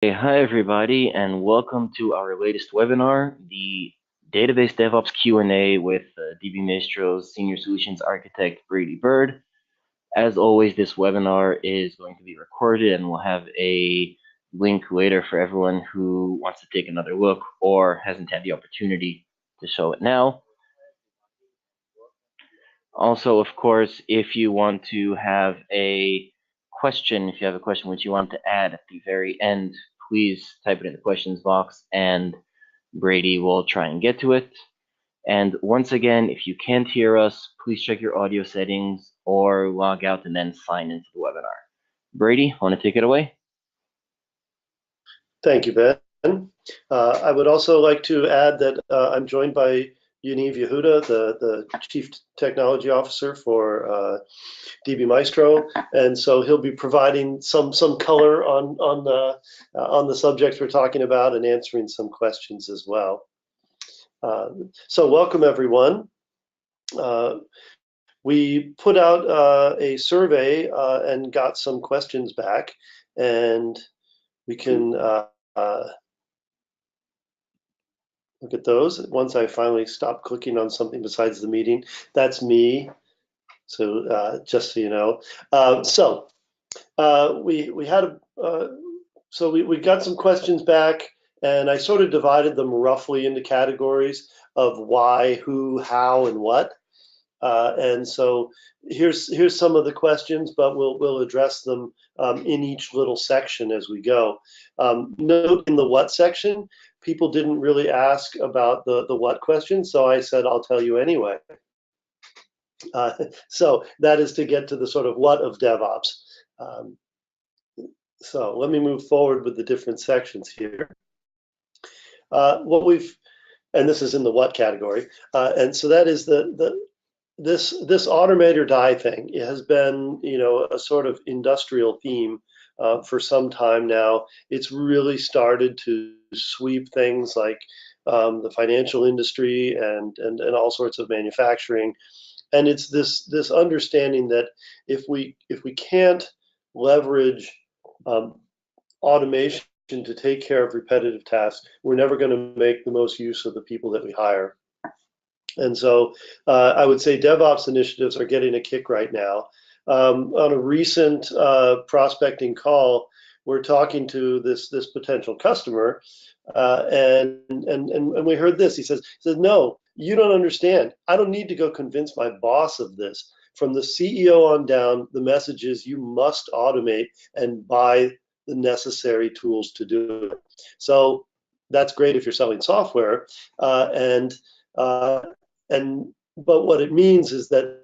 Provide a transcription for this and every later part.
Hey, hi everybody, and welcome to our latest webinar, the Database DevOps Q&A with DBmaestro's Senior Solutions Architect Brady Byrd. As always, this webinar is going to be recorded and we'll have a link later for everyone who wants to take another look or hasn't had the opportunity to show it now. Also, of course, if you want to have a question, if you have a question which you want to add at the very end, please type it in the questions box and Brady will try and get to it. And once again, if you can't hear us, please check your audio settings or log out and then sign into the webinar. Brady, want to take it away? Thank you, Ben. I would also like to add that I'm joined by Yaniv Yehuda, the Chief Technology Officer for DBmaestro, and so he'll be providing some color on the subjects we're talking about and answering some questions as well. So welcome everyone. We put out a survey and got some questions back, and we can look at those. Once I finally stop clicking on something besides the meeting, that's me. So just so you know. We got some questions back, and I sort of divided them roughly into categories of why, who, how, and what. And so here's some of the questions, but we'll address them in each little section as we go. Note in the what section, people didn't really ask about the what question, so I said I'll tell you anyway. So that is to get to the sort of what of DevOps. So let me move forward with the different sections here. And this is in the what category, and so that is this automate or die thing. It has been, a sort of industrial theme for some time now. It's really started to sweep things like the financial industry and all sorts of manufacturing. And it's this understanding that if we can't leverage automation to take care of repetitive tasks, we're never going to make the most use of the people that we hire. And so I would say DevOps initiatives are getting a kick right now. On a recent prospecting call, we're talking to this potential customer, and we heard this. He says, no, you don't understand. I don't need to go convince my boss of this. From the CEO on down, the message is you must automate and buy the necessary tools to do it. So that's great if you're selling software, but what it means is that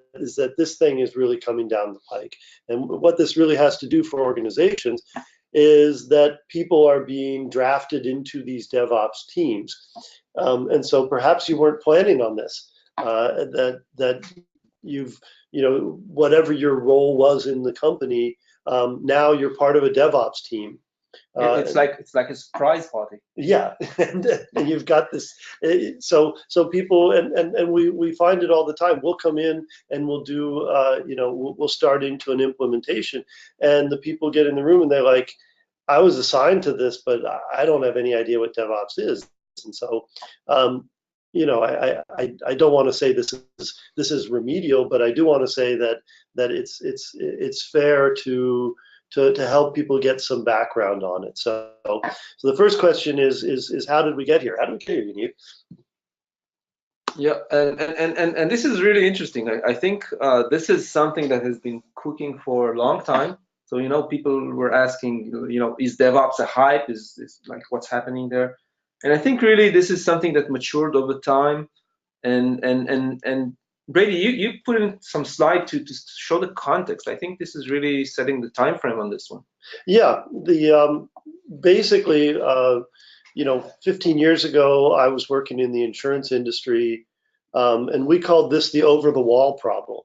this thing is really coming down the pike. And what this really has to do for organizations is that people are being drafted into these DevOps teams. And so perhaps you weren't planning on this, that you've, whatever your role was in the company, now you're part of a DevOps team. It's like a surprise party. Yeah, and you've got this. So people and we find it all the time. We'll come in and we'll do we'll start into an implementation, and the people get in the room and they're like, I was assigned to this, but I don't have any idea what DevOps is. And so I don't want to say this is remedial, but I do want to say that it's fair to help people get some background on it. So the first question is how did we get here? How did we get here, Yaniv? Yeah, and this is really interesting. I think this is something that has been cooking for a long time. So people were asking, is DevOps a hype? Is like what's happening there? And I think really this is something that matured over time. And Brady, you put in some slide to show the context. I think this is really setting the time frame on this one. Yeah, basically, 15 years ago, I was working in the insurance industry, and we called this the over-the-wall problem,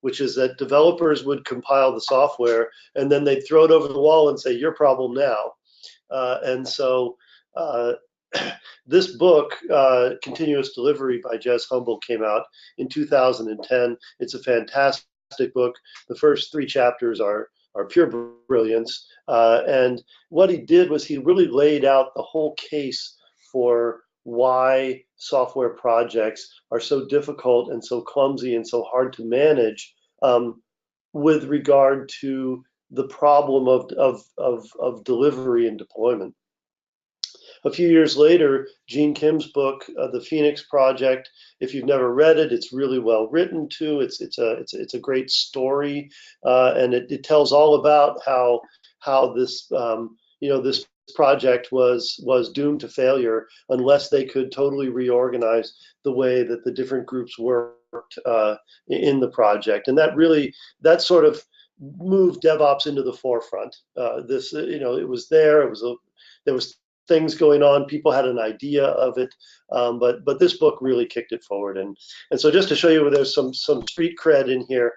which is that developers would compile the software and then they'd throw it over the wall and say, your problem now. And so this book, Continuous Delivery by Jez Humble, came out in 2010. It's a fantastic book. The first 3 chapters are pure brilliance. And what he did was he really laid out the whole case for why software projects are so difficult and so clumsy and so hard to manage, with regard to the problem of delivery and deployment. A few years later, Gene Kim's book, The Phoenix Project. If you've never read it, it's really well written too. It's a great story, and it tells all about how this this project was doomed to failure unless they could totally reorganize the way that the different groups worked in the project, and that sort of moved DevOps into the forefront. It was there. There was things going on. People had an idea of it, but this book really kicked it forward. And so just to show you, there's some street cred in here.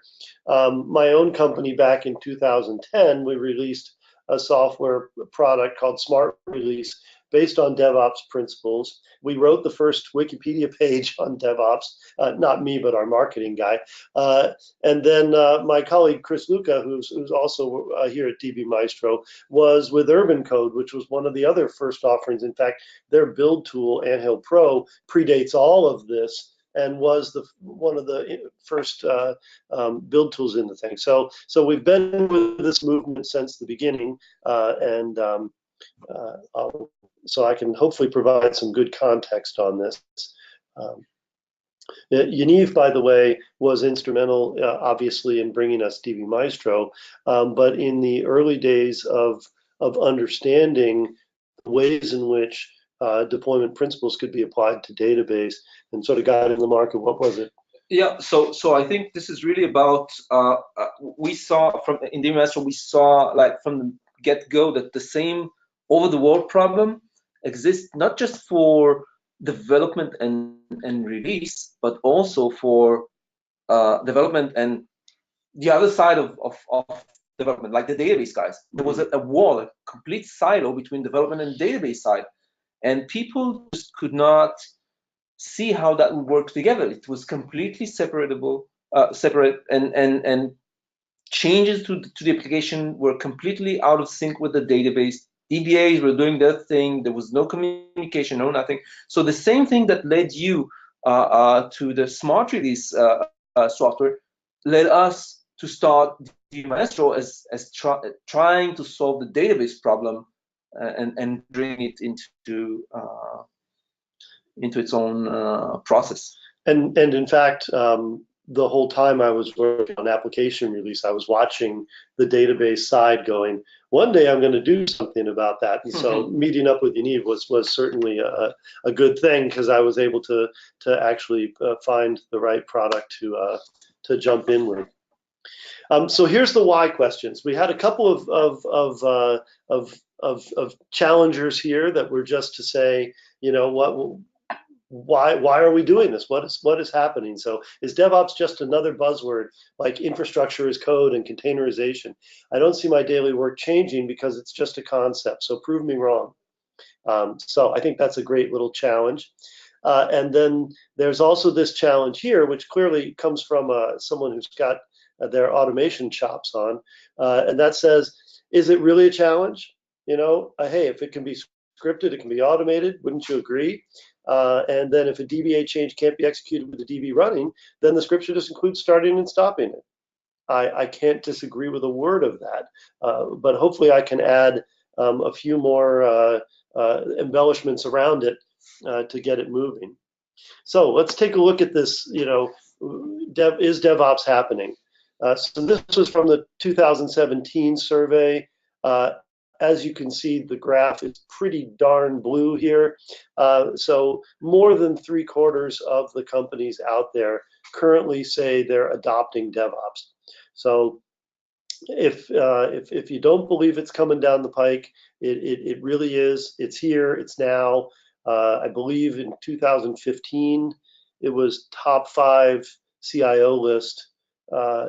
My own company back in 2010, we released a software product called Smart Release based on DevOps principles. We wrote the first Wikipedia page on DevOps, not me, but our marketing guy. And then my colleague, Chris Luca, who's also here at DBmaestro, was with Urban Code, which was one of the other first offerings. In fact, their build tool, Anthill Pro, predates all of this and was one of the first build tools in the thing. So we've been with this movement since the beginning, so I can hopefully provide some good context on this. Yaniv, by the way, was instrumental, obviously, in bringing us DBmaestro, but in the early days of understanding the ways in which deployment principles could be applied to database and sort of got in the market. What was it? Yeah, so I think this is really about, we saw in DBmaestro, we saw like from the get-go that the same over-the-world problem exists not just for development and release, but also for development and the other side of development, like the database guys. There was a wall, a complete silo between development and database side, and people just could not see how that would work together. It was completely separate, and changes to the application were completely out of sync with the database. DBAs were doing their thing. There was no communication, no nothing. So the same thing that led you to the Smart Release software led us to start DBmaestro as trying to solve the database problem and bring it into its own process. And in fact, the whole time I was working on application release, I was watching the database side going, one day I'm going to do something about that. And so meeting up with Yaniv was certainly a good thing, because I was able to actually find the right product to jump in with. So here's the why questions. We had a couple of challengers here that were just to say, why are we doing this? What is happening? So is DevOps just another buzzword like infrastructure as code and containerization? I don't see my daily work changing because it's just a concept. So prove me wrong. So I think that's a great little challenge. And then there's also this challenge here, which clearly comes from someone who's got their automation chops on, and that says, is it really a challenge? Hey, if it can be scripted, it can be automated. Wouldn't you agree? And then if a DBA change can't be executed with the DB running, then the script should just include starting and stopping it. I can't disagree with a word of that, but hopefully I can add a few more embellishments around it to get it moving. So let's take a look at this. Is DevOps happening? So this was from the 2017 survey. As you can see, the graph is pretty darn blue here. So more than 3/4 of the companies out there currently say they're adopting DevOps. So if you don't believe it's coming down the pike, it really is. It's here. It's now. I believe in 2015, it was top 5 CIO list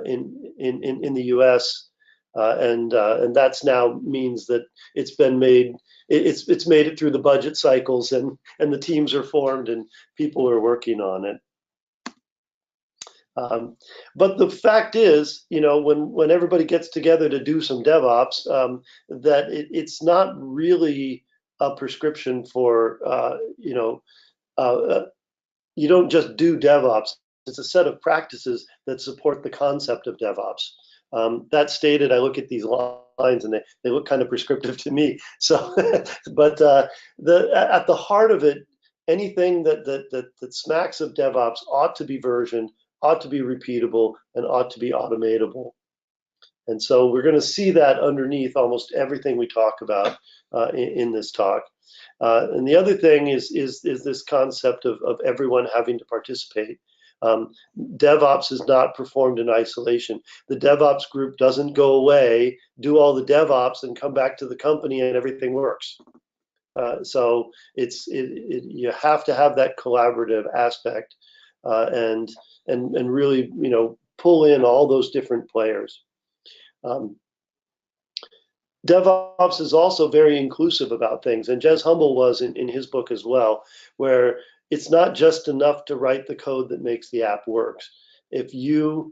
in the U.S. And that's now means that it's been made. It's made it through the budget cycles, and the teams are formed and people are working on it. But the fact is, when everybody gets together to do some DevOps, that it's not really a prescription for, you don't just do DevOps. It's a set of practices that support the concept of DevOps. That stated, I look at these lines and they look kind of prescriptive to me. So, but at the heart of it, anything that smacks of DevOps ought to be versioned, ought to be repeatable, and ought to be automatable. And so we're going to see that underneath almost everything we talk about in this talk. And the other thing is this concept of everyone having to participate. DevOps is not performed in isolation. The DevOps group doesn't go away, do all the DevOps, and come back to the company and everything works. So you have to have that collaborative aspect and really pull in all those different players. DevOps is also very inclusive about things, and Jez Humble was in his book as well, where it's not just enough to write the code that makes the app works. If the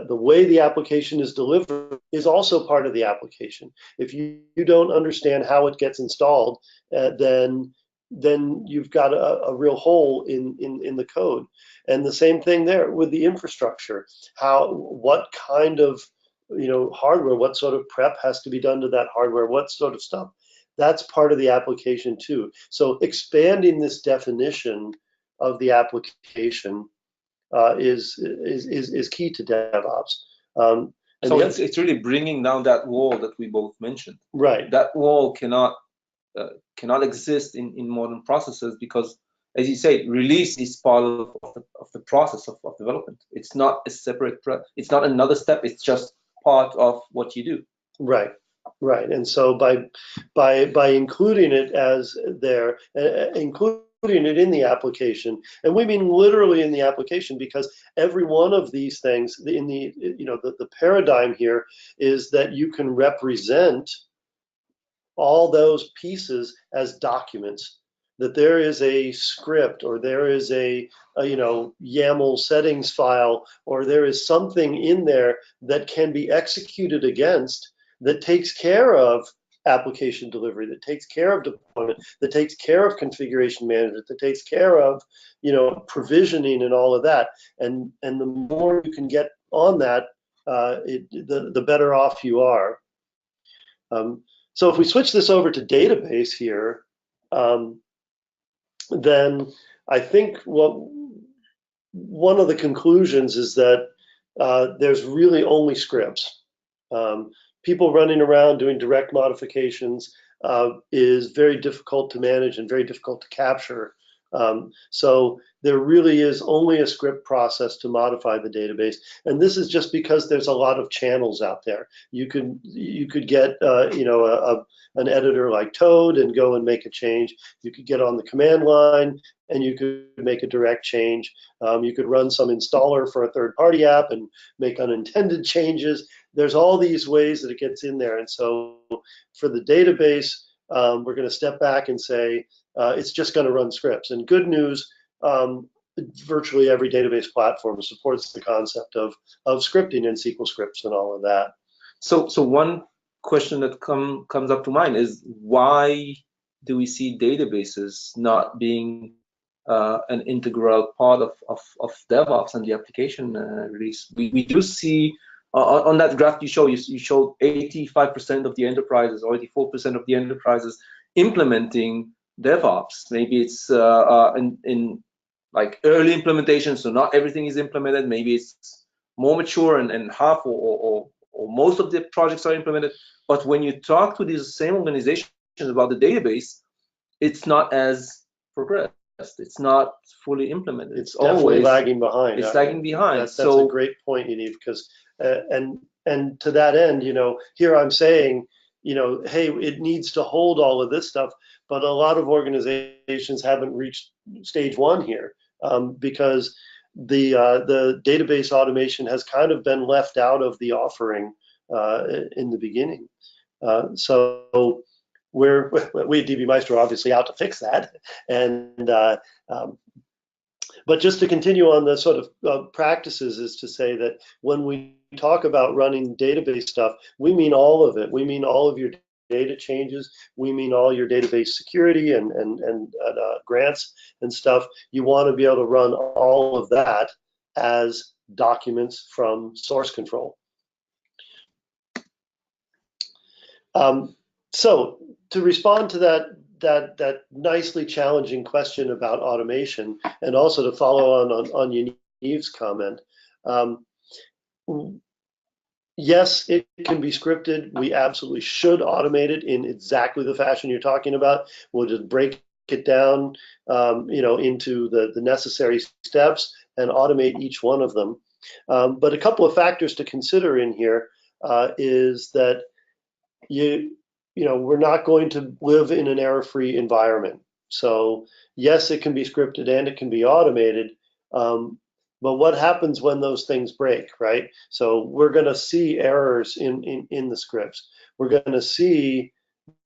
way the application is delivered is also part of the application. If you don't understand how it gets installed, then you've got a real hole in the code. And the same thing there with the infrastructure. What kind of hardware, what sort of prep has to be done to that hardware, what sort of stuff, that's part of the application too. So expanding this definition of the application is key to DevOps. So it's really bringing down that wall that we both mentioned. Right. That wall cannot exist in modern processes because, as you say, release is part of the process of development. It's not a separate, it's not another step. It's just part of what you do. Right. Right. And so by including it as there, including it in the application, and we mean literally in the application, because every one of these things in the paradigm here is that you can represent all those pieces as documents, that there is a script, or there is a YAML settings file, or there is something in there that can be executed against, that takes care of application delivery, that takes care of deployment, that takes care of configuration management, that takes care of provisioning and all of that. And the more you can get on that, the better off you are. So if we switch this over to database here, then I think one of the conclusions is that there's really only scripts. People running around doing direct modifications is very difficult to manage and very difficult to capture. So there really is only a script process to modify the database, and this is just because there's a lot of channels out there. You could get an editor like Toad and go and make a change. You could get on the command line and you could make a direct change. You could run some installer for a third-party app and make unintended changes. There's all these ways that it gets in there, and so for the database, we're going to step back and say it's just going to run scripts. And good news, virtually every database platform supports the concept of scripting and SQL scripts and all of that. So one question that comes up to mind is, why do we see databases not being an integral part of DevOps and the application release? We do see on that graph you showed 85% of the enterprises, or 84% of the enterprises implementing DevOps. Maybe it's in like early implementation, so not everything is implemented. Maybe it's more mature and half or most of the projects are implemented. But when you talk to these same organizations about the database, it's not as progressed. It's not fully implemented. It's definitely lagging behind. It's lagging behind. That's a great point, Yaniv, because and to that end, here I'm saying, hey, it needs to hold all of this stuff, but a lot of organizations haven't reached stage one here because the database automation has kind of been left out of the offering in the beginning. So we at DBmaestro are obviously out to fix that, But just to continue on the sort of practices is to say that when we talk about running database stuff, we mean all of it. We mean all of your data changes. We mean all your database security and grants and stuff. You want to be able to run all of that as documents from source control. So to respond to that nicely challenging question about automation, and also to follow on Yaniv's comment, yes, it can be scripted. We absolutely should automate it in exactly the fashion you're talking about. We'll just break it down, into the necessary steps and automate each one of them. But a couple of factors to consider in here is that we're not going to live in an error-free environment. So yes, it can be scripted and it can be automated. But what happens when those things break, right? So we're going to see errors in the scripts. We're going to see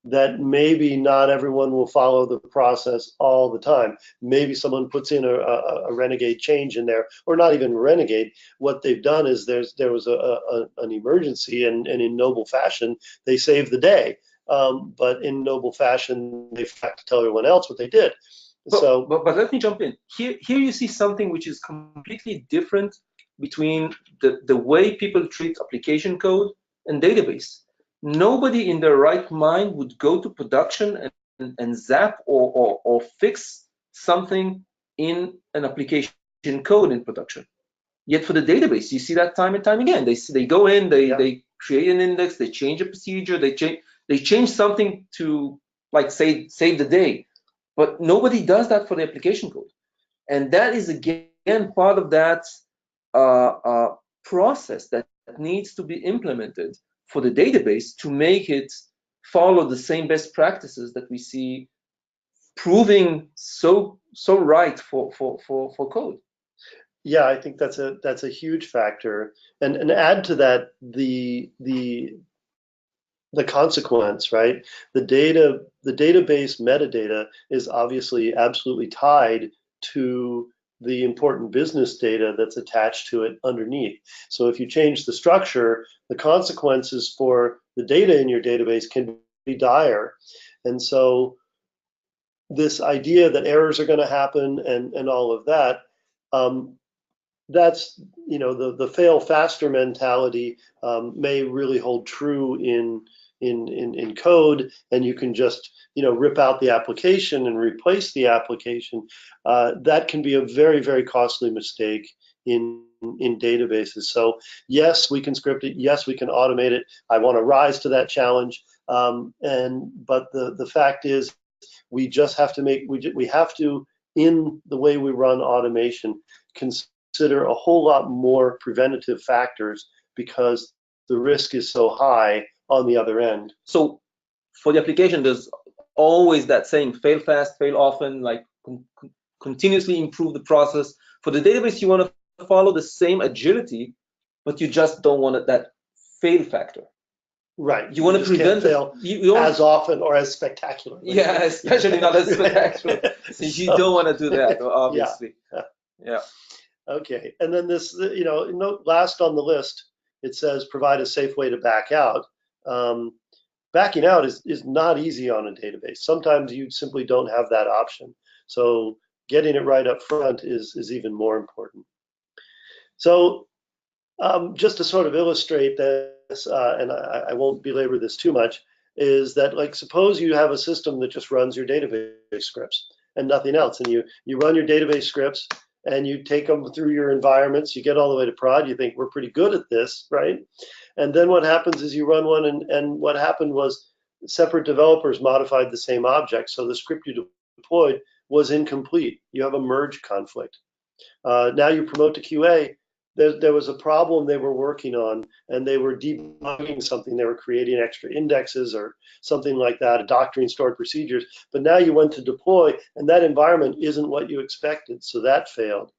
that maybe not everyone will follow the process all the time. Maybe someone puts in a renegade change in there, or not even renegade. What they've done is there was an emergency, and in noble fashion, they saved the day. But in noble fashion, they have to tell everyone else what they did. But let me jump in. Here you see something which is completely different between the way people treat application code and database. Nobody in their right mind would go to production and zap or fix something in an application code in production. Yet for the database, you see that time and time again. They go in, they create an index, they change a procedure, they change something to, like, save the day. But nobody does that for the application code. And that is, again, part of that process that needs to be implemented for the database to make it follow the same best practices that we see proving so right for code. Yeah, I think that's a huge factor, and add to that the consequence, right? The database metadata is obviously absolutely tied to the important business data that's attached to it underneath. So if you change the structure, the consequences for the data in your database can be dire. And so this idea that errors are going to happen and all of that, that's, the fail faster mentality may really hold true in code, and you can just rip out the application and replace the application. That can be a very, very costly mistake in databases. So yes, we can script it. Yes, we can automate it. I want to rise to that challenge. But the fact is, we just have to we have to, in the way we run automation, consider a whole lot more preventative factors, because the risk is so high on the other end. So for the application, there's always that saying, fail fast, fail often, like continuously improve the process. For the database, you want to follow the same agility, but you just don't want that fail factor. Right. You want to prevent fail as often or as spectacular. Yeah, especially not as spectacular. You don't want to do that, obviously. Yeah. Okay. And then this, last on the list, it says provide a safe way to back out. Backing out is not easy on a database. Sometimes you simply don't have that option. So getting it right up front is even more important. So just to sort of illustrate this, and I won't belabor this too much, is that, like, suppose you have a system that just runs your database scripts and nothing else, and you run your database scripts and you take them through your environments, you get all the way to prod, you think we're pretty good at this, right? And then what happens is you run one, and what happened was separate developers modified the same object, so the script you deployed was incomplete. You have a merge conflict. Now you promote to QA. There was a problem they were working on, and they were debugging something. They were creating extra indexes or something like that, doctoring stored procedures. But now you went to deploy, and that environment isn't what you expected, so that failed.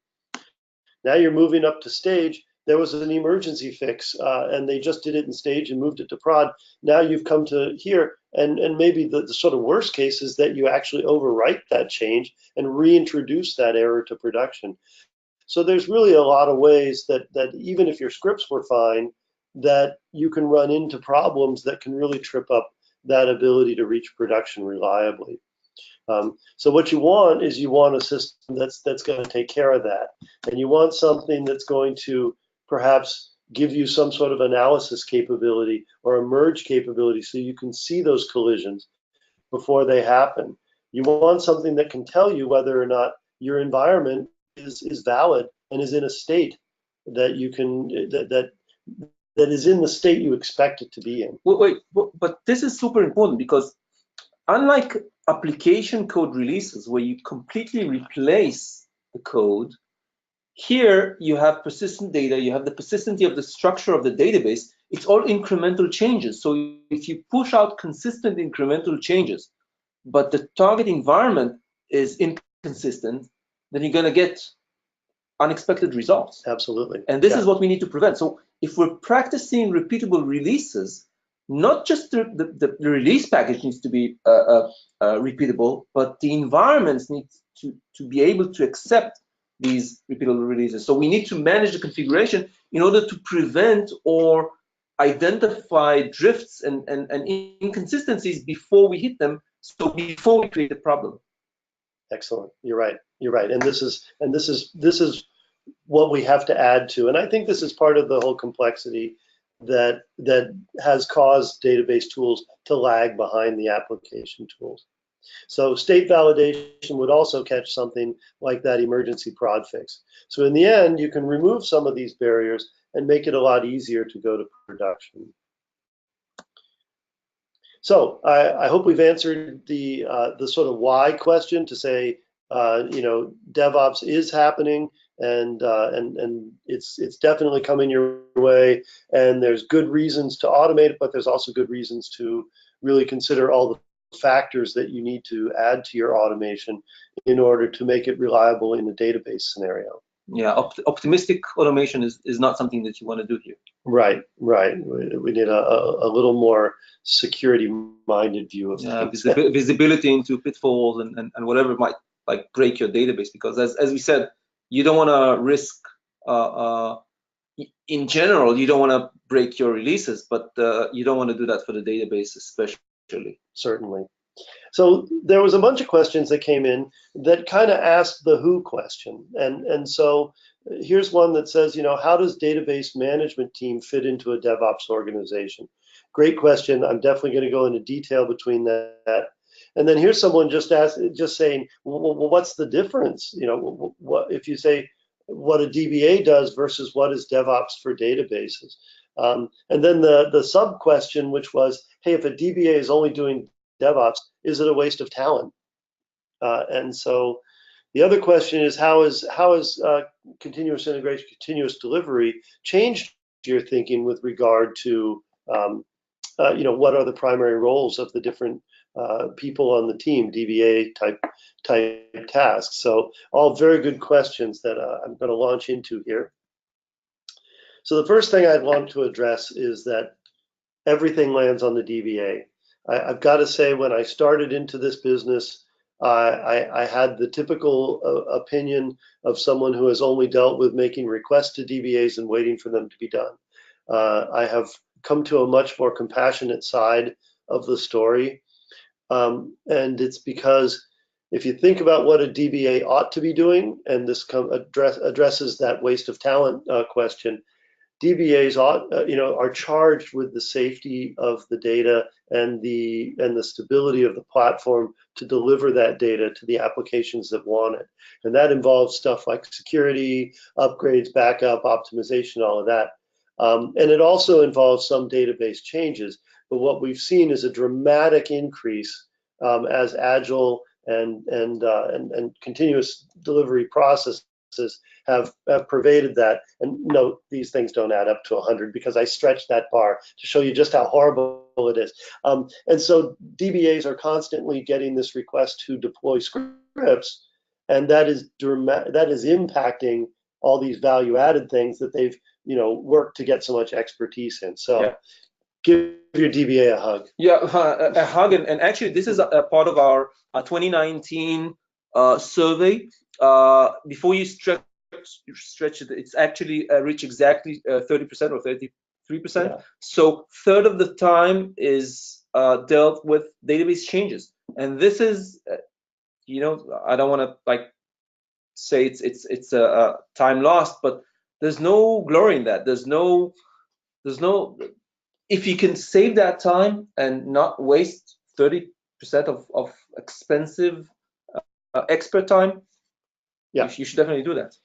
Now you're moving up to stage. There was an emergency fix, and they just did it in stage and moved it to prod. Now you've come to here, And maybe the sort of worst case is that you actually overwrite that change and reintroduce that error to production. So there's really a lot of ways that even if your scripts were fine, that you can run into problems that can really trip up that ability to reach production reliably. So what you want is a system that's going to take care of that, and you want something that's going to perhaps give you some sort of analysis capability or a merge capability so you can see those collisions before they happen. You want something that can tell you whether or not your environment is valid and is in a state that you can that is in the state you expect it to be in. Wait, but this is super important because unlike application code releases where you completely replace the code, here you have persistent data, you have the persistency of the structure of the database. It's all incremental changes. So if you push out consistent incremental changes, but the target environment is inconsistent, then you're going to get unexpected results. Absolutely. And this is what we need to prevent. So if we're practicing repeatable releases, not just the release package needs to be repeatable, but the environments need to be able to accept these repeatable releases. So we need to manage the configuration in order to prevent or identify drifts and inconsistencies before we hit them, so before we create a problem. Excellent. You're right. You're right. And this is what we have to add to. And I think this is part of the whole complexity that has caused database tools to lag behind the application tools. So state validation would also catch something like that emergency prod fix. So in the end, you can remove some of these barriers and make it a lot easier to go to production. So I hope we've answered the sort of why question to say, DevOps is happening, and it's definitely coming your way, and there's good reasons to automate it, but there's also good reasons to really consider all the factors that you need to add to your automation in order to make it reliable in a database scenario. Yeah, optimistic automation is not something that you want to do here. Right. We need a little more security-minded view of things. Visibility into pitfalls and whatever might like break your database, because as we said, you don't want to risk. In general, you don't want to break your releases, but you don't want to do that for the database, especially. Certainly. So there was a bunch of questions that came in that kind of asked the who question. And so here's one that says, how does database management team fit into a DevOps organization? Great question. I'm definitely going to go into detail between that. And then here's someone just saying, well, what's the difference? What if you say what a DBA does versus what is DevOps for databases? And then the sub question, which was, hey, if a DBA is only doing DevOps, is it a waste of talent? And so the other question is, how is continuous integration, continuous delivery changed your thinking with regard to what are the primary roles of the different people on the team, DBA type tasks? So all very good questions that I'm going to launch into here. So the first thing I'd want to address is that everything lands on the DBA. I've got to say, when I started into this business, I had the typical opinion of someone who has only dealt with making requests to DBAs and waiting for them to be done. I have come to a much more compassionate side of the story. And it's because if you think about what a DBA ought to be doing, and this addresses that waste of talent question, DBAs are charged with the safety of the data and the stability of the platform to deliver that data to the applications that want it. And that involves stuff like security, upgrades, backup, optimization, all of that. And it also involves some database changes. But what we've seen is a dramatic increase as agile and continuous delivery processes have pervaded that. And no, these things don't add up to 100 because I stretched that bar to show you just how horrible it is. And so DBAs are constantly getting this request to deploy scripts, and that is impacting all these value-added things that they've worked to get so much expertise in. So. Yeah. Give your DBA a hug. Yeah, a hug, and actually this is a part of our 2019 survey. Before you stretch it, it's actually reach exactly 30% or 33%. Yeah. So third of the time is dealt with database changes, and this is, you know, I don't want to like say it's a time lost, but there's no glory in that. There's no if you can save that time and not waste 30% of expensive expert time, Yeah. you should definitely do that.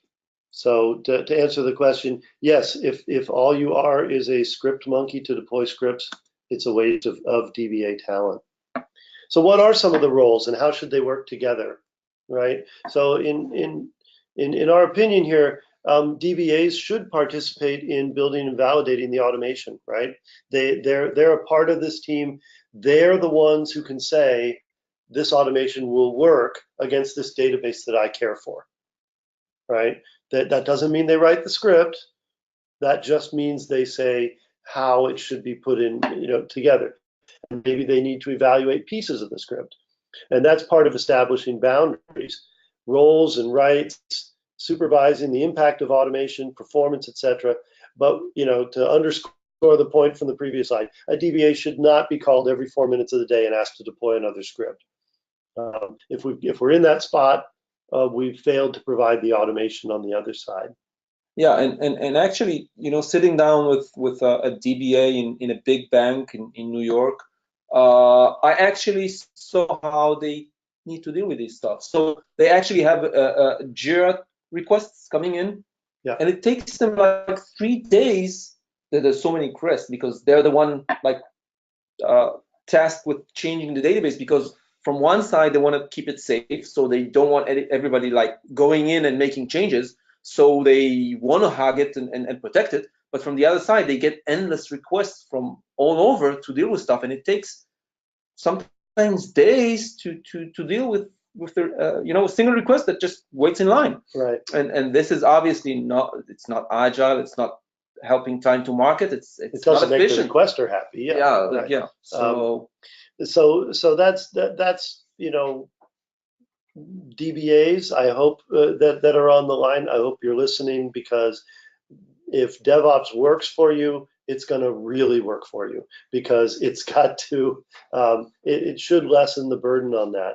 So to answer the question, yes, if all you are is a script monkey to deploy scripts, it's a waste of DBA talent. So what are some of the roles and how should they work together, right? So in our opinion here, DBAs should participate in building and validating the automation, right? They're a part of this team. They're the ones who can say this automation will work against this database that I care for, right? That doesn't mean they write the script. That just means they say how it should be put in, together. And maybe they need to evaluate pieces of the script. And that's part of establishing boundaries, roles and rights, supervising the impact of automation, performance, etc. But to underscore the point from the previous slide, a DBA should not be called every 4 minutes of the day and asked to deploy another script. If we're in that spot, we've failed to provide the automation on the other side. Yeah, and actually, sitting down with a DBA in a big bank in New York, I actually saw how they need to deal with this stuff. So they actually have Jira requests coming in, yeah, and it takes them like 3 days. There's so many requests because they're the one like tasked with changing the database, because from one side they want to keep it safe, so they don't want everybody like going in and making changes. So they want to hug it and protect it. But from the other side, they get endless requests from all over to deal with stuff, and it takes sometimes days to deal with their a single request that just waits in line. Right. And this is obviously not agile. It's not helping time to market. It doesn't not make the requester happy. Yeah. Yeah. Right. Yeah. So so that's DBAs, I hope that are on the line. I hope you're listening, because if DevOps works for you, it's going to really work for you, because it's got to, it should lessen the burden on that.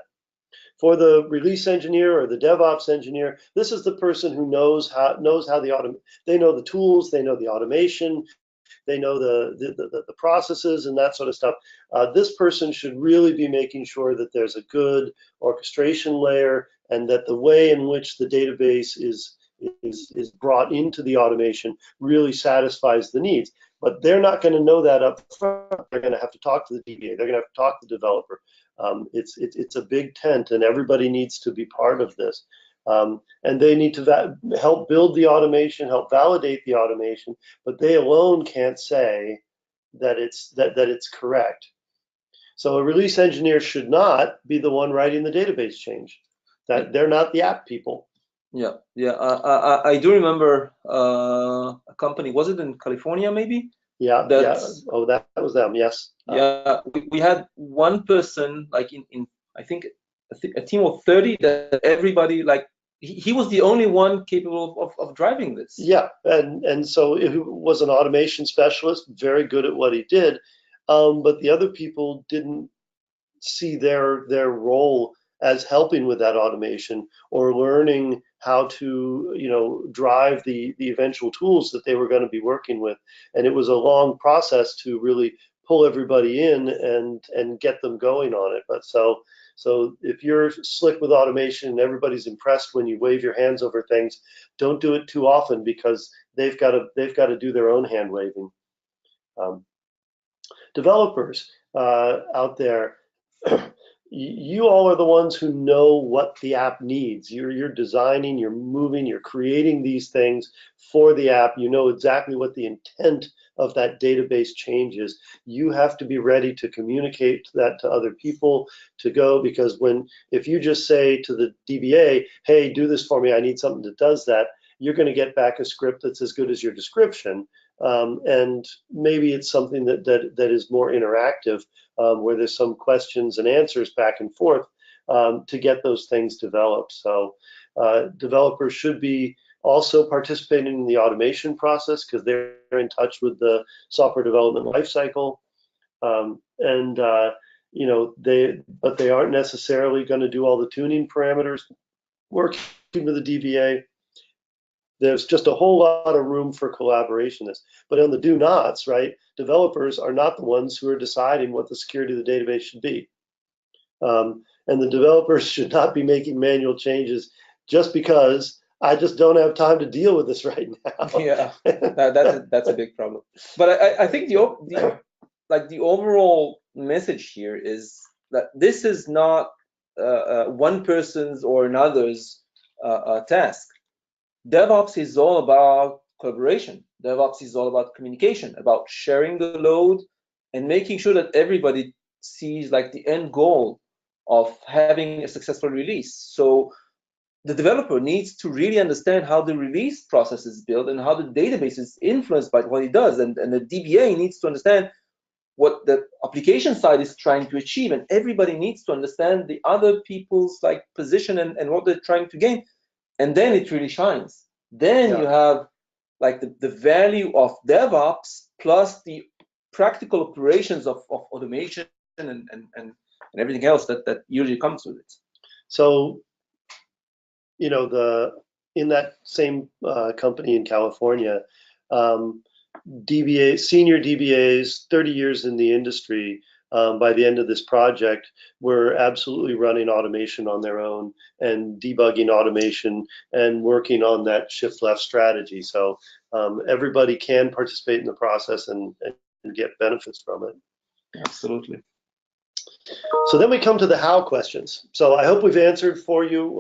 For the release engineer or the DevOps engineer, this is the person who knows how they know the tools, they know the automation, they know the processes and that sort of stuff. This person should really be making sure that there's a good orchestration layer, and that the way in which the database is brought into the automation really satisfies the needs. But they're not going to know that up front. They're going to have to talk to the DBA. They're going to have to talk to the developer. It's a big tent, and everybody needs to be part of this. And they need to help build the automation, help validate the automation, but they alone can't say that it's correct. So a release engineer should not be the one writing the database change. That they're not the app people. Yeah. I do remember a company. Was it in California, maybe? Yeah. Oh, that was them. Yes. Yeah. We had one person, like in I think a team of 30, that everybody like. He was the only one capable of driving this. Yeah, and so he was an automation specialist, very good at what he did, but the other people didn't see their role as helping with that automation or learning how to drive the eventual tools that they were going to be working with. And it was a long process to really pull everybody in and get them going on it. But so if you're slick with automation and everybody's impressed when you wave your hands over things, don't do it too often, because they've got to do their own hand waving. Developers out there, you all are the ones who know what the app needs. You're designing, you're moving, you're creating these things for the app. You know exactly what the intent of that database change is. You have to be ready to communicate that to other people to go, because if you just say to the DBA, hey, do this for me, I need something that does that, you're going to get back a script that's as good as your description, and maybe it's something that is more interactive, where there's some questions and answers back and forth to get those things developed. So developers should be also participating in the automation process because they're in touch with the software development lifecycle, and but they aren't necessarily going to do all the tuning parameters working with the DBA. There's just a whole lot of room for collaboration. But on the do nots, right, developers are not the ones who are deciding what the security of the database should be. And the developers should not be making manual changes just because I just don't have time to deal with this right now. Yeah, that's a big problem. But I think the overall message here is that this is not one person's or another's task. DevOps is all about collaboration. DevOps is all about communication, about sharing the load and making sure that everybody sees like the end goal of having a successful release. So the developer needs to really understand how the release process is built and how the database is influenced by what it does. And the DBA needs to understand what the application side is trying to achieve. And everybody needs to understand the other people's like position and what they're trying to gain. And then it really shines. Then you have like the value of DevOps plus the practical operations of automation and everything else that usually comes with it. So, in that same company in California, senior DBAs, 30 years in the industry, by the end of this project, were absolutely running automation on their own and debugging automation and working on that shift left strategy. So everybody can participate in the process and get benefits from it. Absolutely. So then we come to the how questions. So I hope we've answered for you,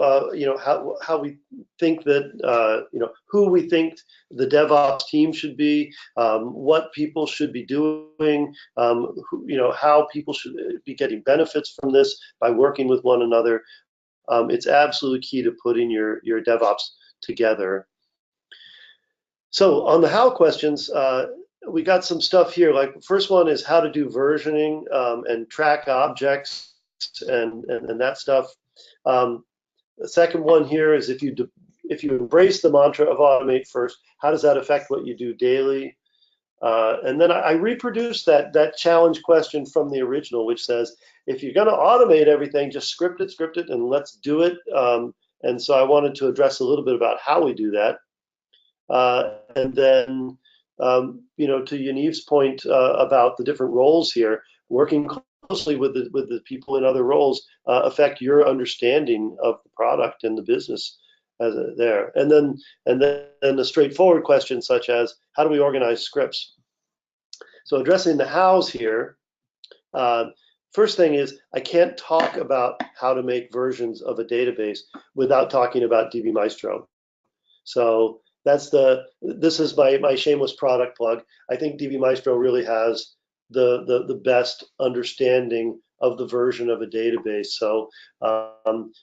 how we think that, who we think the DevOps team should be, what people should be doing, how people should be getting benefits from this by working with one another. It's absolutely key to putting your DevOps together. So on the how questions, we got some stuff here. Like the first one is how to do versioning and track objects and that stuff. The second one here is if you embrace the mantra of automate first, how does that affect what you do daily? And then I reproduced that challenge question from the original, which says, if you're going to automate everything, just script it, and let's do it. And so I wanted to address a little bit about how we do that. And then, to Yaniv's point about the different roles here, working closely with the people in other roles affect your understanding of the product and the business there. And then a straightforward question such as, how do we organize scripts? So addressing the hows here, first thing is, I can't talk about how to make versions of a database without talking about DBmaestro. So this is my shameless product plug. I think DBmaestro really has the best understanding of the version of a database. So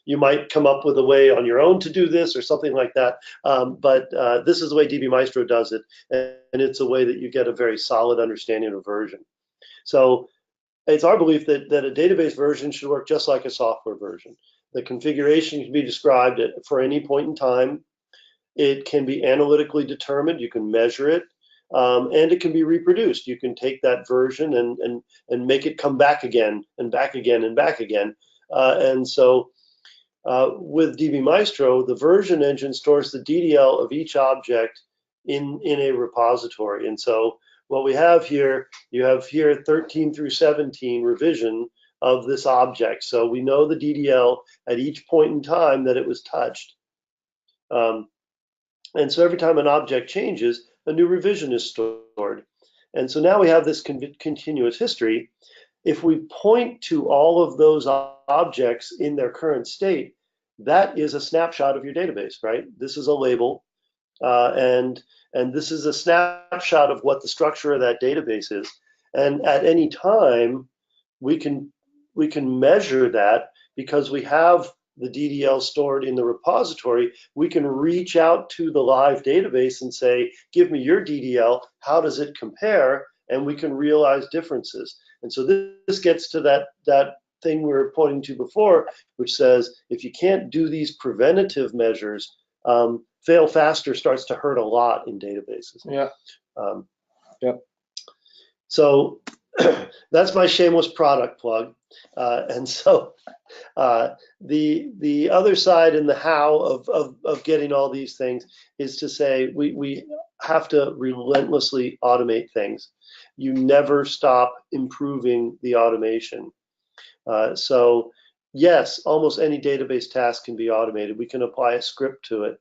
you might come up with a way on your own to do this or something like that, but this is the way DBmaestro does it, and it's a way that you get a very solid understanding of version. So it's our belief that a database version should work just like a software version. The configuration can be described for any point in time. It can be analytically determined. You can measure it, and it can be reproduced. You can take that version and make it come back again and back again and back again. And so with DBmaestro, the version engine stores the DDL of each object in a repository. And so what we have here, you have here 13 through 17 revision of this object. So we know the DDL at each point in time that it was touched. And so every time an object changes, a new revision is stored. And so now we have this continuous history. If we point to all of those objects in their current state, that is a snapshot of your database, right? This is a label, and this is a snapshot of what the structure of that database is. And at any time, we can measure that because we have the DDL stored in the repository, we can reach out to the live database and say, give me your DDL, how does it compare? And we can realize differences. And so this gets to that thing we were pointing to before, which says if you can't do these preventative measures, fail faster starts to hurt a lot in databases. Yeah. So that's my shameless product plug. And so the other side and the how of getting all these things is to say we have to relentlessly automate things. You never stop improving the automation. So yes, almost any database task can be automated. We can apply a script to it.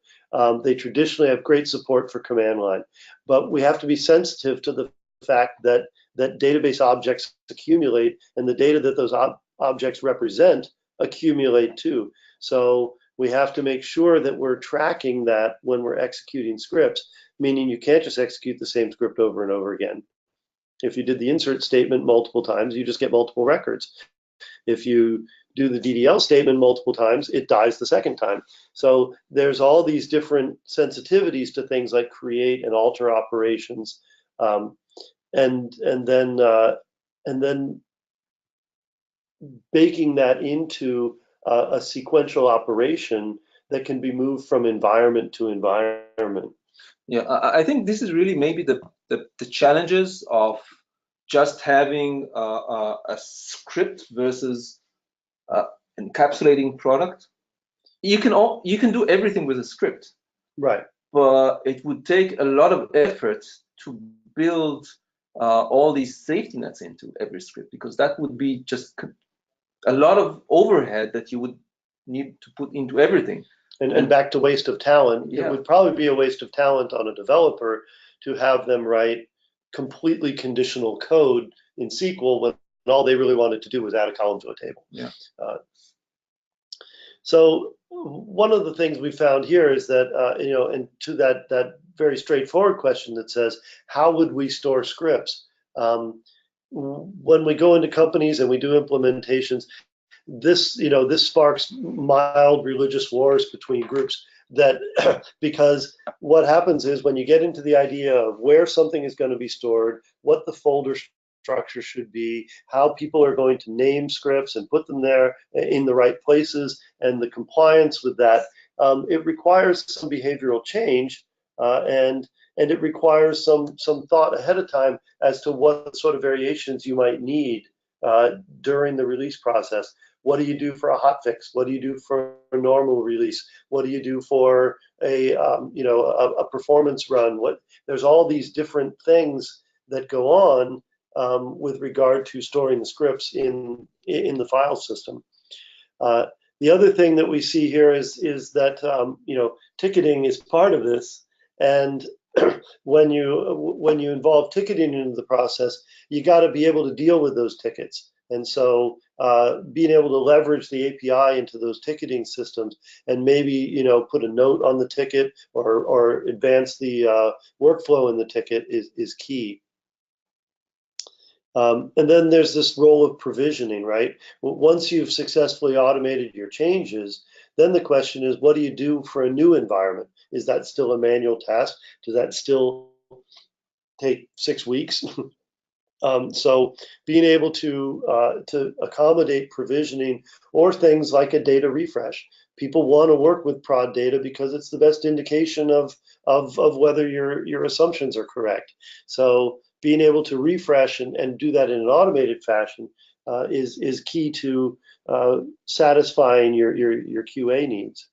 They traditionally have great support for command line, but we have to be sensitive to the fact that database objects accumulate, and the data that those objects represent accumulate too. So we have to make sure that we're tracking that when we're executing scripts, meaning you can't just execute the same script over and over again. If you did the insert statement multiple times, you just get multiple records. If you do the DDL statement multiple times, it dies the second time. So there's all these different sensitivities to things like create and alter operations, and then baking that into a sequential operation that can be moved from environment to environment. Yeah, I think this is really maybe the challenges of just having a script versus encapsulating product. You can do everything with a script, right? But it would take a lot of effort to build all these safety nets into every script, because that would be just a lot of overhead that you would need to put into everything. And back to waste of talent, yeah. It would probably be a waste of talent on a developer to have them write completely conditional code in SQL when all they really wanted to do was add a column to a table. Yeah. So one of the things we found here is that, and to that very straightforward question that says, how would we store scripts? When we go into companies and we do implementations, this sparks mild religious wars between groups, that because what happens is when you get into the idea of where something is going to be stored, what the folder structure should be, how people are going to name scripts and put them there in the right places, and the compliance with that, it requires some behavioral change, and it requires some thought ahead of time as to what sort of variations you might need during the release process. What do you do for a hotfix? What do you do for a normal release? What do you do for a performance run? There's all these different things that go on with regard to storing the scripts in the file system. The other thing that we see here is that ticketing is part of this, and when you involve ticketing into the process, you got to be able to deal with those tickets. And so being able to leverage the API into those ticketing systems, and maybe put a note on the ticket or advance the workflow in the ticket is key. And then there's this role of provisioning, right? Once you've successfully automated your changes, then the question is, what do you do for a new environment? Is that still a manual task? Does that still take 6 weeks? So being able to accommodate provisioning, or things like a data refresh. People want to work with prod data because it's the best indication of whether your assumptions are correct. So being able to refresh and do that in an automated fashion is key to satisfying your QA needs.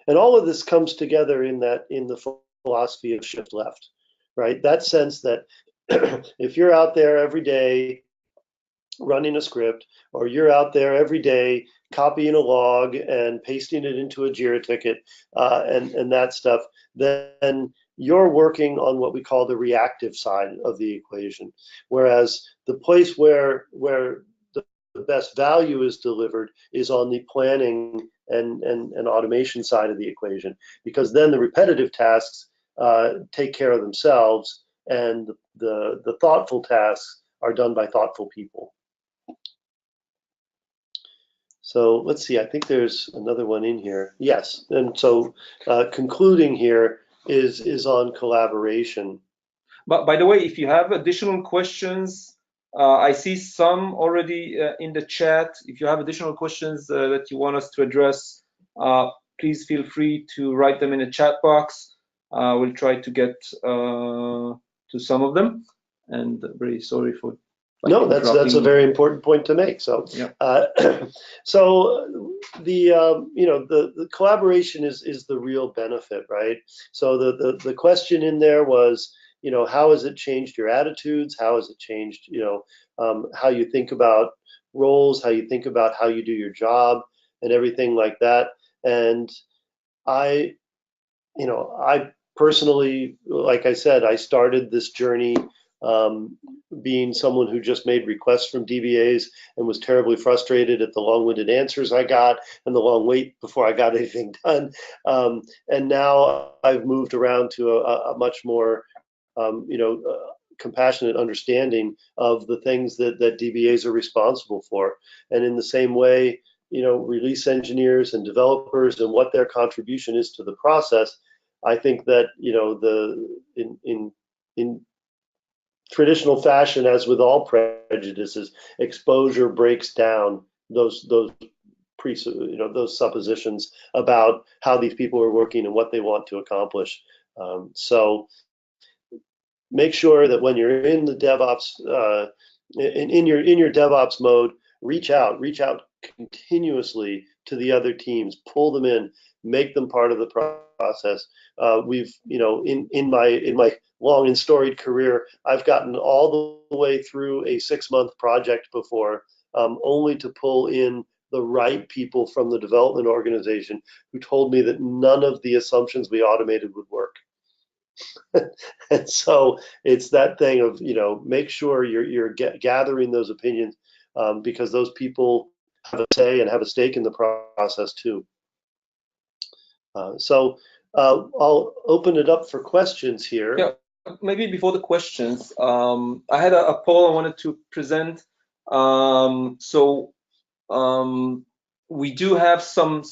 And all of this comes together in the philosophy of shift left, right? That sense that if you're out there every day running a script, or you're out there every day copying a log and pasting it into a Jira ticket and that stuff, then you're working on what we call the reactive side of the equation. Whereas the place where the best value is delivered is on the planning and automation side of the equation, because then the repetitive tasks take care of themselves, and the thoughtful tasks are done by thoughtful people. So let's see, I think there's another one in here. Yes, and so concluding here is on collaboration. But by the way, if you have additional questions, I see some already in the chat. If you have additional questions that you want us to address, please feel free to write them in the chat box. We'll try to get to some of them. And very sorry for no, that's a very important point to make. So, yeah. So the collaboration is the real benefit, right? So the question in there was, how has it changed your attitudes? How has it changed, how you think about roles, how you think about how you do your job, and everything like that. And I personally, like I said, I started this journey being someone who just made requests from DBAs and was terribly frustrated at the long-winded answers I got and the long wait before I got anything done. And now I've moved around to a much more, compassionate understanding of the things that DBAs are responsible for. And in the same way, release engineers and developers and what their contribution is to the process, I think that in traditional fashion, as with all prejudices, exposure breaks down those suppositions about how these people are working and what they want to accomplish. So make sure that when you're in the DevOps, in your DevOps mode, reach out continuously to the other teams, pull them in, make them part of the process. We've, in my long and storied career, I've gotten all the way through a 6-month project before, only to pull in the right people from the development organization who told me that none of the assumptions we automated would work. And so it's that thing of, make sure you're gathering those opinions, because those people have a say and have a stake in the process too. So I'll open it up for questions here. Yeah, maybe before the questions, I had a poll I wanted to present. We do have some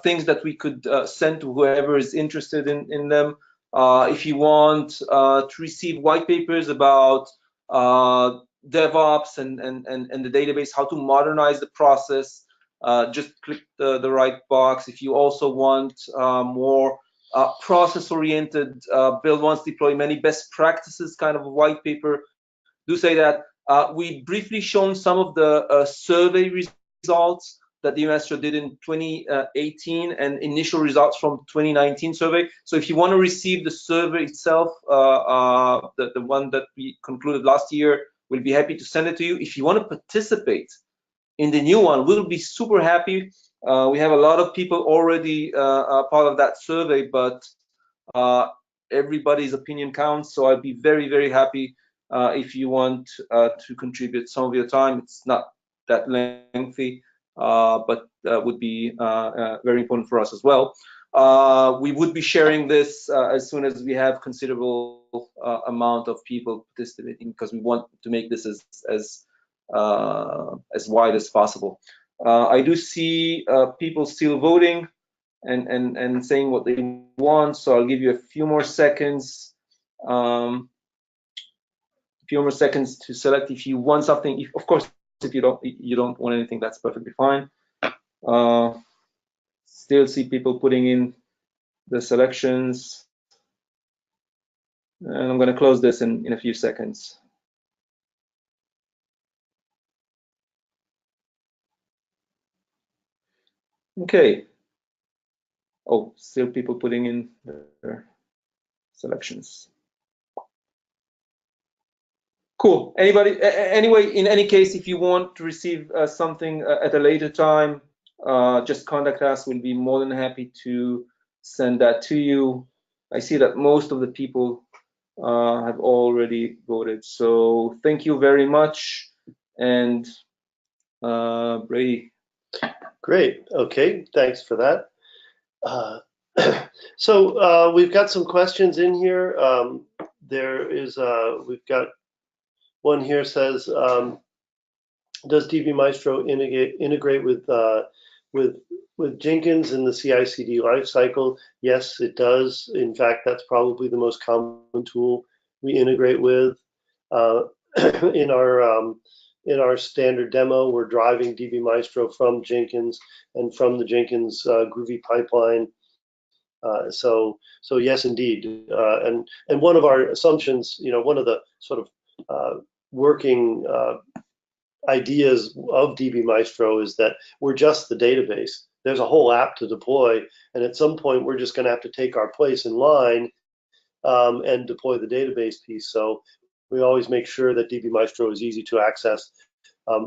things that we could send to whoever is interested in them. If you want to receive white papers about DevOps and the database, how to modernize the process, just click the right box. If you also want more process-oriented, build once, deploy many best practices kind of a white paper, do say that. We briefly shown some of the survey results that DBmaestro did in 2018 and initial results from 2019 survey. So if you want to receive the survey itself, the one that we concluded last year, we'll be happy to send it to you. If you want to participate in the new one, we'll be super happy. We have a lot of people already part of that survey, but everybody's opinion counts. So I'd be very, very happy if you want to contribute some of your time. It's not that lengthy, but would be very important for us as well. We would be sharing this as soon as we have considerable amount of people participating, because we want to make this as wide as possible. I do see people still voting and saying what they want, so I'll give you a few more seconds. To select if you want something. Of course, if you don't want anything, that's perfectly fine. Still see people putting in the selections, and I'm going to close this in a few seconds. Okay. Oh, still people putting in their selections. Cool. Anyway, in any case, if you want to receive something at a later time, just contact us. We'll be more than happy to send that to you. I see that most of the people have already voted. So thank you very much. And Brady. Great. Okay. Thanks for that. So we've got some questions in here. We've got one here says, does DBmaestro integrate with Jenkins in the CI/CD lifecycle? Yes, it does. In fact, that's probably the most common tool we integrate with. In our standard demo, we're driving DBmaestro from Jenkins and from the Jenkins Groovy pipeline. So yes, indeed. And one of our assumptions, one of the sort of working ideas of DBmaestro is that we're just the database. There's a whole app to deploy, and at some point we're just going to have to take our place in line and deploy the database piece. So we always make sure that DBmaestro is easy to access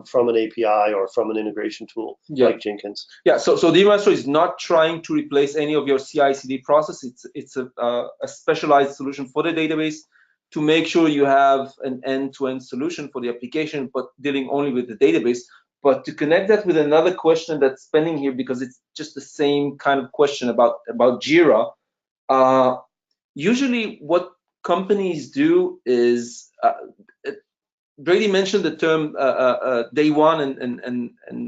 from an API or from an integration tool like Jenkins. Yeah, so DBmaestro is not trying to replace any of your CI/CD process. It's a specialized solution for the database to make sure you have an end-to-end solution for the application, but dealing only with the database. But to connect that with another question that's pending here, because it's just the same kind of question about Jira. Usually what companies do is, Brady mentioned the term day one, and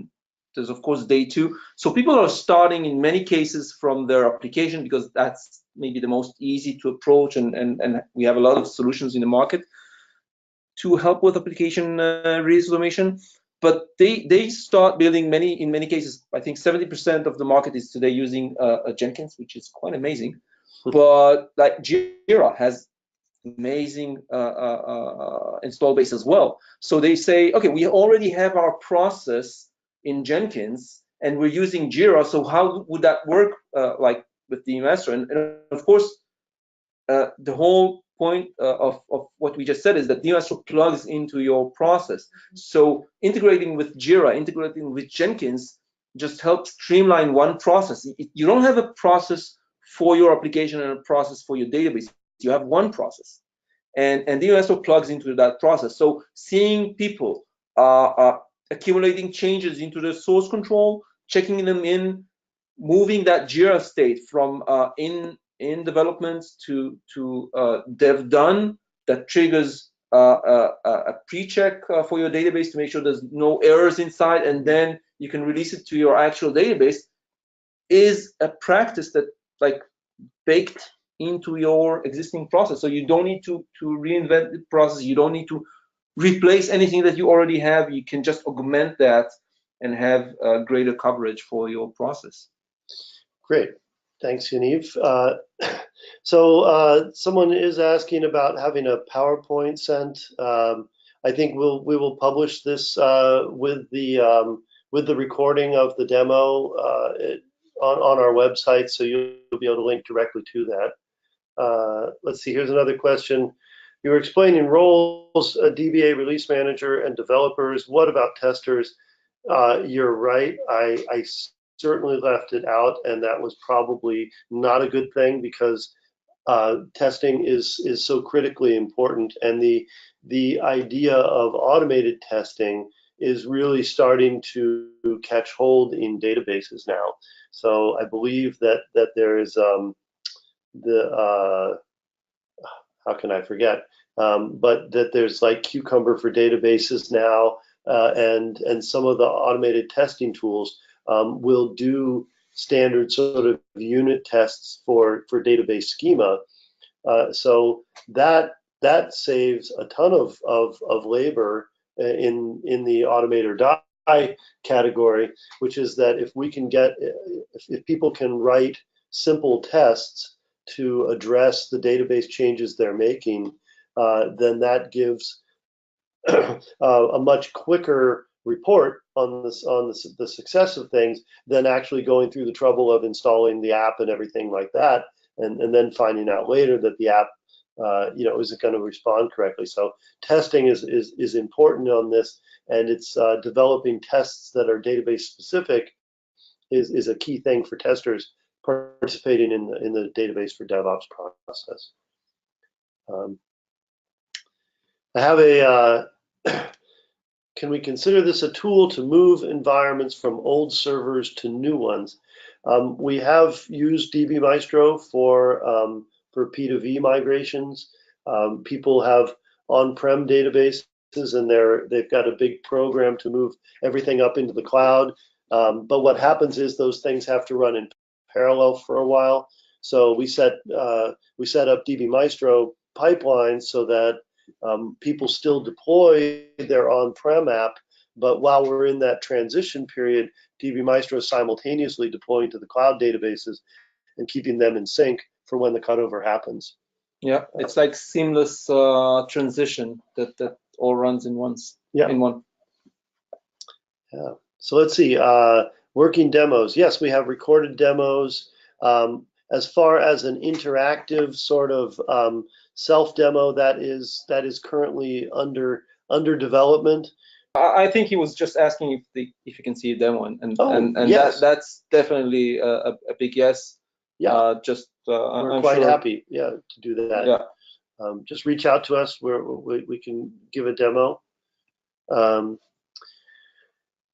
there's of course day two. So people are starting in many cases from their application because that's maybe the most easy to approach, and we have a lot of solutions in the market to help with application release automation. But they start building in many cases, I think 70% of the market is today using Jenkins, which is quite amazing. But like Jira has amazing install base as well. So they say, okay, we already have our process in Jenkins and we're using Jira, so how would that work like with DBmaestro? And of course, the whole point of what we just said is that DBmaestro plugs into your process. So integrating with Jira, integrating with Jenkins just helps streamline one process. You don't have a process for your application and a process for your database. You have one process, and DBmaestro plugs into that process. So seeing people accumulating changes into the source control, checking them in, moving that Jira state from in development to dev done, that triggers a pre-check for your database to make sure there's no errors inside, and then you can release it to your actual database, is a practice that like baked into your existing process. So you don't need to reinvent the process. You don't need to replace anything that you already have. You can just augment that and have greater coverage for your process. Great. Thanks, Yaniv. So someone is asking about having a PowerPoint sent. I think we will publish this with the recording of the demo on our website, so you'll be able to link directly to that. Let's see. Here's another question. You were explaining roles, a DBA release manager and developers. What about testers? You're right. I certainly left it out, and that was probably not a good thing because testing is so critically important, and the idea of automated testing is really starting to catch hold in databases now. So I believe that there is how can I forget? But that there's like Cucumber for databases now, and some of the automated testing tools will do standard sort of unit tests for database schema. So that saves a ton of labor in the automate or die category, which is that if we can get, if people can write simple tests to address the database changes they're making, then that gives a much quicker report on the success of things than actually going through the trouble of installing the app and everything like that, and then finding out later that the app isn't going to respond correctly. So testing is important on this, and it's developing tests that are database specific is a key thing for testers participating in the database for DevOps process. I have a can we consider this a tool to move environments from old servers to new ones? We have used DBmaestro for P2V migrations. People have on-prem databases and they've got a big program to move everything up into the cloud. But what happens is those things have to run in parallel for a while. So we set up DBmaestro pipelines so that people still deploy their on-prem app, but while we're in that transition period, DBmaestro is simultaneously deploying to the cloud databases and keeping them in sync for when the cutover happens. Yeah, it's like seamless transition that all runs in one. Yeah. So let's see. Working demos. Yes, we have recorded demos. As far as an interactive sort of self demo, that is currently under development. I think he was just asking if you can see a demo, and yes. that's definitely a big yes. Yeah. We're I'm quite happy. Yeah, to do that. Yeah. Just reach out to us where we can give a demo.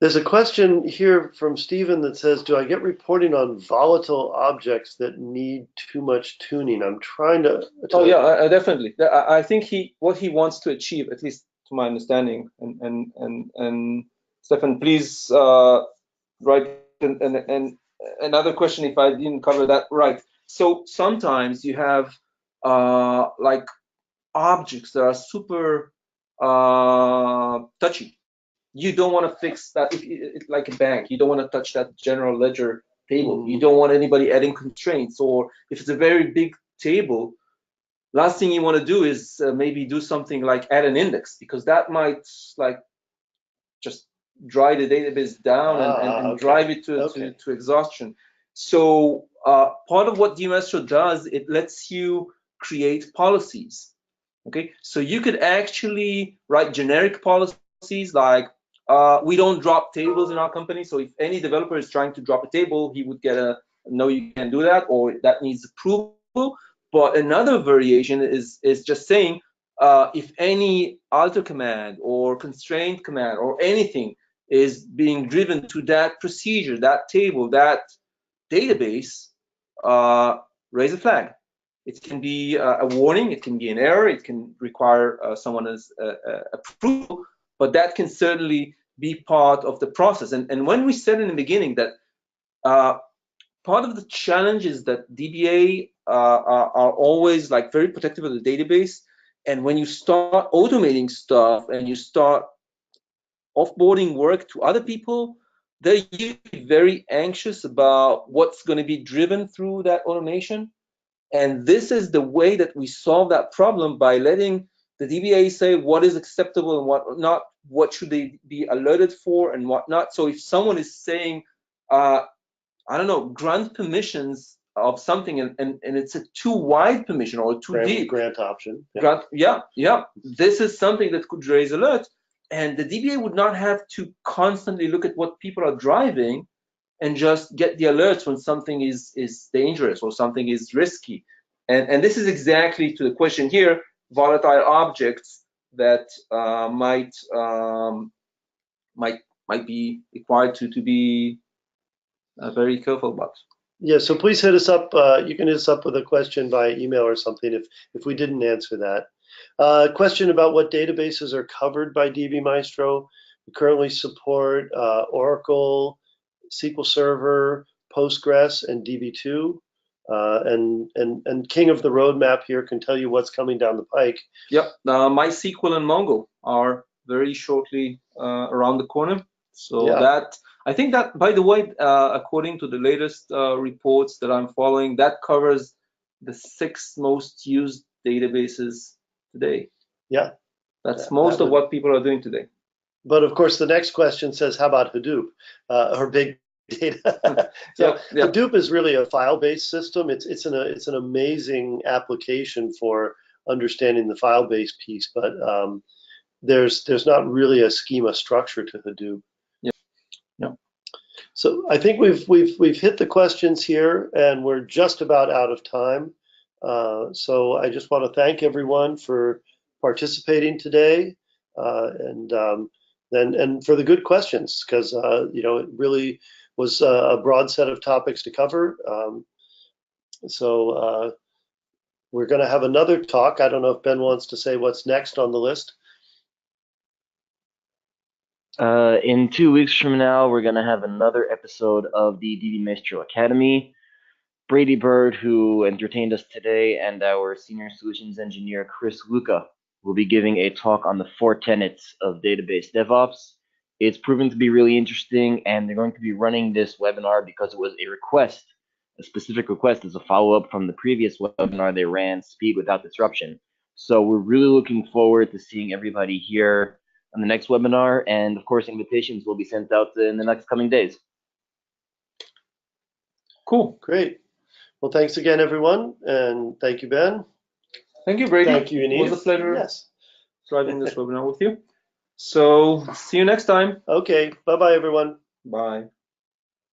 There's a question here from Stephen that says, do I get reporting on volatile objects that need too much tuning? I'm trying to Oh yeah, definitely. I think what he wants to achieve, at least to my understanding, and Stefan, please write and another question if I didn't cover that right. So sometimes you have like objects that are super touchy. You don't want to fix that. If like a bank, you don't want to touch that general ledger table. You don't want anybody adding constraints, or if it's a very big table, last thing you want to do is maybe do something like add an index, because that might like just dry the database down and drive it to exhaustion. So part of what DBmaestro does, it lets you create policies. Okay, so you could actually write generic policies like we don't drop tables in our company. So if any developer is trying to drop a table, he would get a no, you can't do that, or that needs approval. But another variation is just saying if any alter command or constraint command or anything is being driven to that procedure, that table, that database, raise a flag. It can be a warning, it can be an error, it can require someone's approval, but that can certainly be part of the process. And when we said in the beginning that part of the challenge is that DBA are always like very protective of the database, and when you start automating stuff and you start offboarding work to other people, they're usually very anxious about what's going to be driven through that automation. And this is the way that we solve that problem, by letting the DBA say what is acceptable and what not, what should they be alerted for and what not. So if someone is saying, I don't know, grant permissions of something and it's a too wide permission or too deep grant option. Yeah. This is something that could raise alert, and the DBA would not have to constantly look at what people are driving and just get the alerts when something is dangerous or something is risky. And this is exactly to the question here, volatile objects that might be required to be very careful about. Yeah, so please hit us up. You can hit us up with a question via email or something if we didn't answer that. Question about what databases are covered by DBmaestro. We currently support Oracle, SQL Server, Postgres, and DB2. And king of the roadmap here can tell you what's coming down the pike. Yep, MySQL and Mongo are very shortly around the corner. So that, I think that, by the way, according to the latest reports that I'm following, that covers the 6 most used databases today. Yeah. That's most of what people are doing today. But of course, the next question says, how about Hadoop or big data? So Hadoop is really a file-based system. It's an amazing application for understanding the file-based piece, but there's not really a schema structure to Hadoop. Yeah. So I think we've hit the questions here, and we're just about out of time. So I just want to thank everyone for participating today, and for the good questions, because it really was a broad set of topics to cover. So we're going to have another talk. I don't know if Ben wants to say what's next on the list. In 2 weeks from now, we're going to have another episode of the DBmaestro Academy. Brady Byrd, who entertained us today, and our senior solutions engineer, Chris Luca, will be giving a talk on the 4 tenets of database DevOps. It's proven to be really interesting, and they're going to be running this webinar because it was a request, a specific request as a follow-up from the previous webinar they ran, Speed Without Disruption. So we're really looking forward to seeing everybody here on the next webinar, and of course, invitations will be sent out in the next coming days. Cool. Great. Well, thanks again, everyone, and thank you, Ben. Thank you, Brady. Thank you, Yaniv. It was a pleasure Yes. driving this webinar with you. So see you next time. Okay. Bye-bye, everyone. Bye.